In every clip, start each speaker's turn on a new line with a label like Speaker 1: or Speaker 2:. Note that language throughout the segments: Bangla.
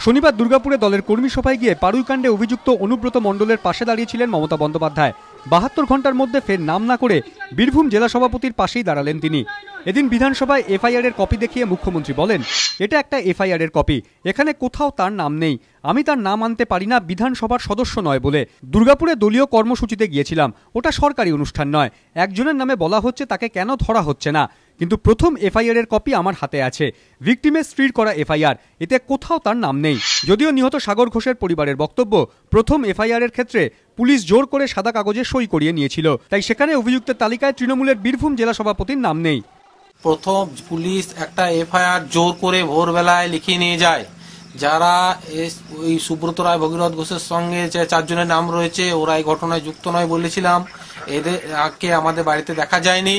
Speaker 1: শনিবার দুর্গাপুরে দলের কর্মী সভায় গিয়ে পাড়ুইকাণ্ডে অভিযুক্ত অনুব্রত মণ্ডলের পাশে দাঁড়িয়েছিলেন মমতা বন্দ্যোপাধ্যায়। 72 ঘন্টার মধ্যে ফের নাম না করে বীরভূম জেলা সভাপতির পাশেই দাঁড়ালেন তিনি। এদিন বিধানসভায় এফআইআর এর কপি দেখিয়ে মুখ্যমন্ত্রী বলেন, এটা একটা এফআইআর এর কপি, এখানে কোথাও তার নাম নেই, আমি তার নাম আনতে পারি না বিধানসভার সদস্য নয় বলে। দুর্গাপুরে দলীয় কর্মসূচিতে গিয়েছিলাম, ওটা সরকারি অনুষ্ঠান নয়। একজনের নামে বলা হচ্ছে, তাকে কেন ধরা হচ্ছে না? কিন্তু প্রথম এফআইআর এর কপি আমার হাতে আছে, ভিকটিমের স্ত্রীর করা এফআইআর, এতে কোথাও তার নাম নেই। যদিও নিহত সাগর ঘোষের পরিবারের বক্তব্য, প্রথম এফআইআর এর ক্ষেত্রে পুলিশ জোর করে সাদা কাগজে সই করিয়ে নিয়েছিল, তাই সেখানে অভিযুক্তের তালিকায় তৃণমূলের বীরভূম জেলা সভাপতির নাম নেই।
Speaker 2: প্রথম পুলিশ একটা এফআইআর জোর করে ভোরবেলায় লিখিয়ে নিয়ে যায়, যারা ওই সুব্রত রায় ভগীরথ ঘোষের সঙ্গে যে 4 জনের নাম রয়েছে, ওরা এই ঘটনায় যুক্ত নয় বলেছিলাম। এদেরকে আমাদের বাড়িতে দেখা যায়নি,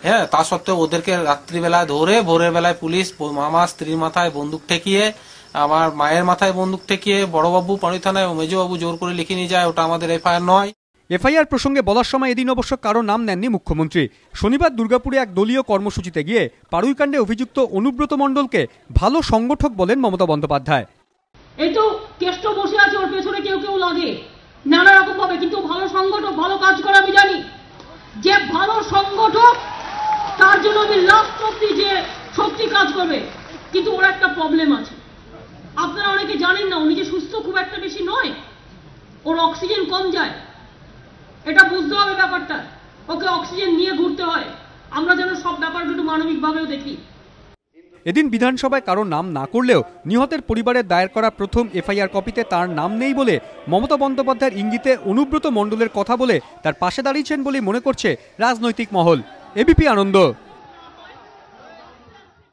Speaker 2: হ্যাঁ, তা সত্ত্বেও ওদেরকে রাত্রিবেলায় ধরে ভোরের বেলায় পুলিশ আমার স্ত্রীর মাথায় বন্দুক ঠেকিয়ে, আমার মায়ের মাথায় বন্দুক ঠেকিয়ে বড়বাবু পানি থানায় মেজবাবু জোর করে লিখে নিয়ে যায়। ওটা আমাদের এফআইআর নয়।
Speaker 1: এফআইআর প্রসঙ্গে বলার সময় এদিন অবশ্য কারো নাম নেননি মুখ্যমন্ত্রী। শনিবার দুর্গাপুরে এক দলীয় কর্মসূচিতে গিয়ে পাড়ুইকাণ্ডে অভিযুক্ত অনুব্রত মণ্ডলকে ভালো সংগঠক বলেন মমতা বন্দ্যোপাধ্যায়।
Speaker 3: এই তো কেষ্ট বসে আছে, ওর পেছনে কেউ কেউ লাগে নানা রকম ভাবে, কিন্তু ভালো সংগঠক, ভালো কাজ করে আমি জানি। যে ভালো সংগঠক তার জন্য আমি লাস্ট অব্দি যে সত্যি কাজ করবে। কিন্তু ওর একটা প্রবলেম আছে, আপনারা অনেকে জানেন না, উনি যে সুস্থ খুব একটা বেশি নয়, ওর অক্সিজেন কম যায়, এটা বুঝতে হবে ব্যাপারটা। ওকে অক্সিজেন নিয়ে ঘুরতে হয়। আমরা যেন সব ব্যাপারটা একটু মানবিকভাবেও দেখি।
Speaker 1: এদিন বিধানসভায় কারো নাম না করলেও নিহতের পরিবারের দায়ের করা প্রথম এফআইআর কপিতে তার নাম নেই বলে মমতা বন্দ্যোপাধ্যায়ের ইঙ্গিতে অনুব্রত মণ্ডলের কথা বলে তার পাশে দাঁড়িয়েছেন বলে মনে করছে রাজনৈতিক মহল। এবিপি আনন্দ।